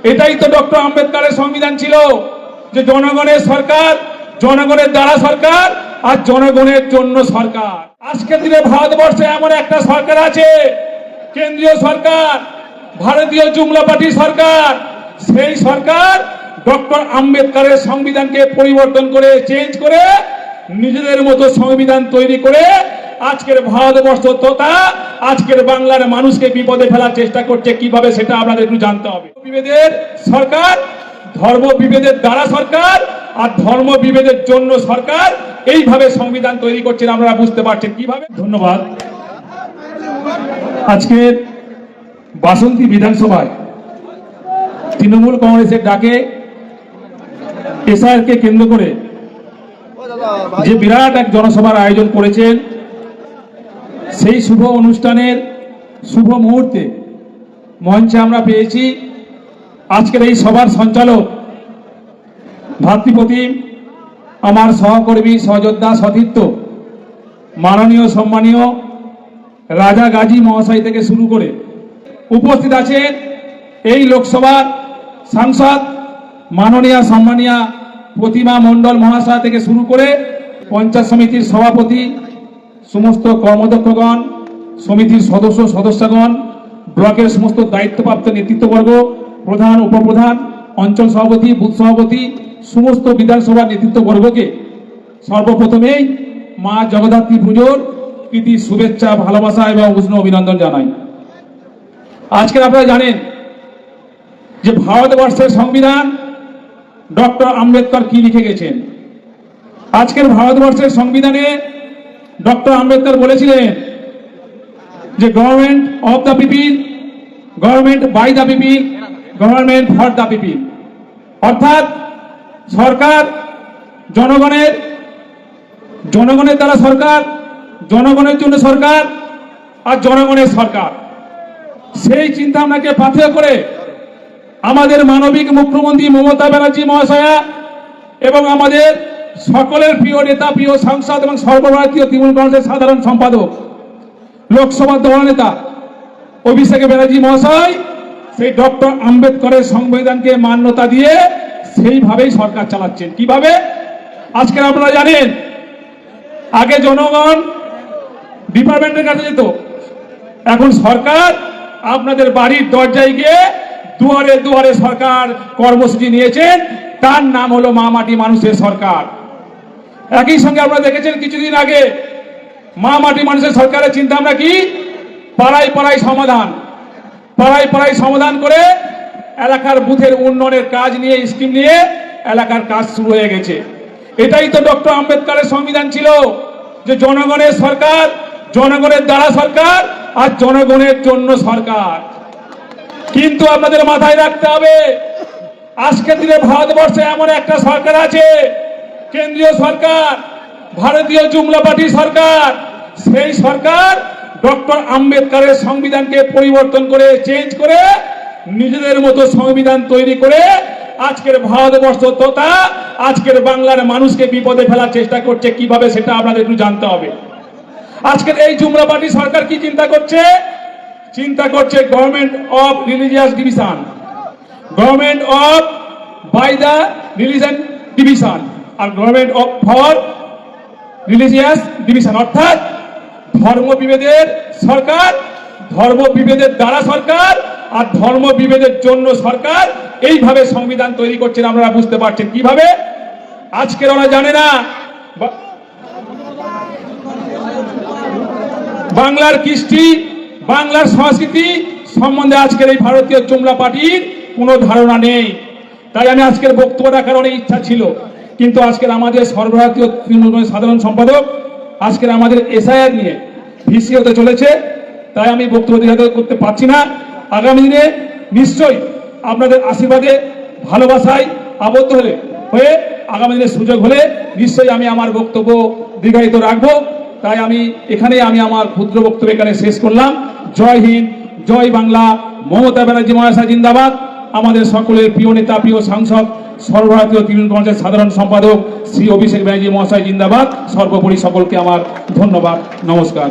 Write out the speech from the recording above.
এটাই তো ডক্টর আম্বেদকরের সংবিধান ছিল, যে জনগণের সরকার, জনগণের দ্বারা সরকার আর জনগণের জন্য সরকার। আজকের দিনে ভারতবর্ষে এমন একটা সরকার আছে, কেন্দ্রীয় সরকার, ভারতীয় জুমলা পার্টি সরকার। সেই সরকার ডক্টর আম্বেদকরের সংবিধানকে পরিবর্তন করে, চেঞ্জ করে, নিজেদের মতো সংবিধান তৈরি করে আজকের ভারতবর্ষ তথা আজকের বাংলার মানুষকে বিপদে ফেলার চেষ্টা করছে। কিভাবে সেটা আপনাদের একটু জানতে হবে। বিভেদের সরকার, ধর্ম বিভেদের দ্বারা সরকার আর ধর্ম বিভেদের জন্য সরকার এইভাবে সংবিধান তৈরি করছেন। আপনারা বুঝতে পারছেন কিভাবে। ধন্যবাদ। আজকের বাসন্তী বিধানসভায় তৃণমূল কংগ্রেসের ডাকে এসআইআরকে কেন্দ্র করে যে বিরাট এক জনসভার আয়োজন করেছেন, সেই শুভ অনুষ্ঠানের শুভ মুহূর্তে মঞ্চে আমরা পেয়েছি আজকের এই সভার সঞ্চালক, ভাতৃপ্রতিম, আমার সহকর্মী, সহযোদ্ধা, সতীর্থ, মাননীয় সম্মানীয় রাজা গাজী মহাশয় থেকে শুরু করে উপস্থিত আছেন এই লোকসভার সাংসদ মাননীয় সম্মানীয় প্রতিমা মণ্ডল মহাশয় থেকে শুরু করে পঞ্চায়েত সমিতির সভাপতি, সমস্ত কর্মদক্ষগণ, সমিতির সদস্য সদস্যগণ, ব্লকের সমস্ত দায়িত্বপ্রাপ্ত নেতৃত্ববর্গ, প্রধান, উপপ্রধান, অঞ্চল সভাপতি, বুথ সভাপতি, সমস্ত বিধানসভার নেতৃত্ববর্গকে সর্বপ্রথমেই মা জগদ্ধাত্রী পুজোর প্রীতি, শুভেচ্ছা, ভালোবাসা এবং উষ্ণ অভিনন্দন জানাই। আজকে আপনারা জানেন যে ভারতবর্ষের সংবিধান ডক্টর আম্বেদকর কি লিখে গেছেন। আজকের ভারতবর্ষের সংবিধানে ডক্টর আম্বেদকর বলেছিলেন যে government of the people, government by the people, government for the people. অর্থাৎ সরকার জনগণের, জনগণের দ্বারা সরকার, জনগণের জন্য সরকার আর জনগণের সরকার। সেই চিন্তা ভাবনাকে পাথেয় করে আমাদের মানবিক মুখ্যমন্ত্রী মমতা ব্যানার্জি মহাশয়া এবং আমাদের সকলের প্রিয় নেতা, প্রিয় সাংসদ এবং সর্বভারতীয় তৃণমূল কংগ্রেসের সাধারণ সম্পাদক, লোকসভা দলনেতা অভিষেক ব্যানার্জি মহাশয় সেই ডক্টর আম্বেদকরের সংবিধানকে মান্যতা দিয়ে সেইভাবেই সরকার চালাচ্ছেন। কিভাবে? আজকে আপনারা জানেন, আগে জনগণ ডিপার্টমেন্টের কাছে যেত, এখন সরকার আপনাদের বাড়ির দরজায় গিয়ে দুয়ারে দুয়ারে সরকার কর্মসূচি নিয়েছেন। তার নাম হলো মা মাটি মানুষের সরকার। একই সঙ্গে আপনারা দেখেছেন কিছুদিন আগে মা মাটি মানুষের সরকারের চিন্তা ভাবনা কি? পাড়ায় পাড়ায় সমাধান, পাড়ায় পাড়ায় সমাধান করে এলাকার বুথের উন্নয়নের কাজ নিয়ে, স্কিম নিয়ে এলাকার কাজ শুরু হয়ে গেছে। এটাই তো ডক্টর আম্বেদকরের সংবিধান ছিল, যে জনগণের সরকার, জনগণের দ্বারা সরকার আর জনগণের জন্য সরকার। কিন্তু আপনাদের মাথায় রাখতে হবে, আজকের দিনে ভারতবর্ষে এমন একটা সরকার আছে, কেন্দ্রীয় সরকার, ভারতীয় জুমলা পার্টি সরকার। সেই সরকার ডক্টর আম্বেদকরের সংবিধানকে পরিবর্তন করে, চেঞ্জ করে, নিজেদের মতো সংবিধান তৈরি করে আজকের ভারতবর্ষ তথা আজকের বাংলার মানুষকে বিপদে ফেলার চেষ্টা করছে। কিভাবে সেটা আপনাদের একটু জানতে হবে। আজকের এই জুমলা পার্টি সরকার কি চিন্তা করছে? চিন্তা করছে government of religious division, government of by the religion division আর government of for religious division. অর্থাৎ ধর্ম বিভেদের সরকার, ধর্ম বিভেদের দ্বারা সরকার আর ধর্ম বিভেদের জন্য সরকার এইভাবে সংবিধান তৈরি করছেন। আপনারা বুঝতে পারছেন কিভাবে। আজকের ওরা জানে না বাংলার কৃষ্টি, বাংলার সংস্কৃতি সম্বন্ধে আজকের এই ভারতীয় জুমলা পার্টির কোনো ধারণা নেই। তাই আমি আজকের বক্তব্য রাখার অনেক ইচ্ছা ছিল, কিন্তু আজকের আমাদের সর্বভারতীয় তৃণমূল সাধারণ সম্পাদক আজকের আমাদের এসআইআর নিয়ে ভিসি হতে চলেছে, তাই আমি বক্তব্য করতে পারছি না। আগামী দিনে নিশ্চয়ই আপনাদের আশীর্বাদে, ভালোবাসায় আবদ্ধ হয়ে আগামী দিনে সুযোগ হলে নিশ্চয়ই আমি আমার বক্তব্য দীর্ঘায়িত রাখবো। তাই আমি এখানে আমার ক্ষুদ্র বক্তব্য এখানে শেষ করলাম। জয় হিন্দ, জয় বাংলা। মমতা ব্যানার্জি মহাশয় জিন্দাবাদ। আমাদের সকলের প্রিয় নেতা, প্রিয় সাংসদ, সর্বভারতীয় তৃণমূল কংগ্রেসের সাধারণ সম্পাদক শ্রী অভিষেক ব্যানার্জি মহাশয় জিন্দাবাদ। সর্বোপরি সকলকে আমার ধন্যবাদ। নমস্কার।